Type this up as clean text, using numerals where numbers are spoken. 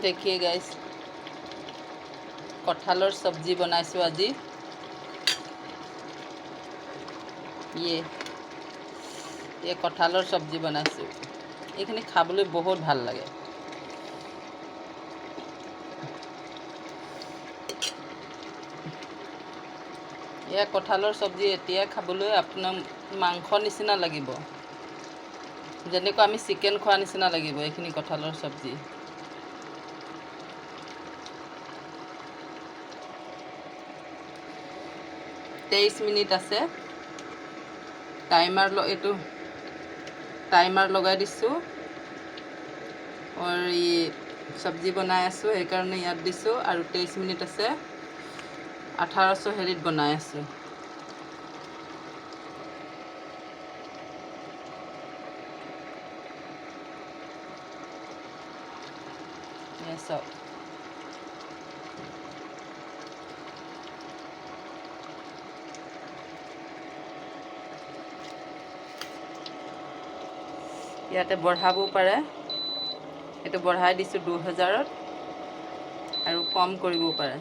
देखिए गाइस कटहलर सब्जी बनाइছোঁ আজি ये कटहलर सब्जी बनाइছোঁ এইখিনি খাবলৈ বহুত ভাল লাগে ये कटहलर सब्जी এতিয়া খাবলৈ আপোনাৰ মাংস নিচিনা লাগিব যেনেকৈ আমি চিকেন খোৱা নিচিনা লাগিব এইখিনি কঁঠালৰ সবজি 23 মিনিট আছে টাইমাৰ লগাই দিছোঁ और ये सब्जी बनाই আছোঁ সেইকাৰণে ইয়াত দিছোঁ আৰু 23 মিনিট আছে 1800 হেৰিত বনাই আছোঁ সব ইয়াতে বঢ়াবও পাৰে এটো বঢ়াই দিছোঁ 2000ত আৰু কম কৰিবও পাৰে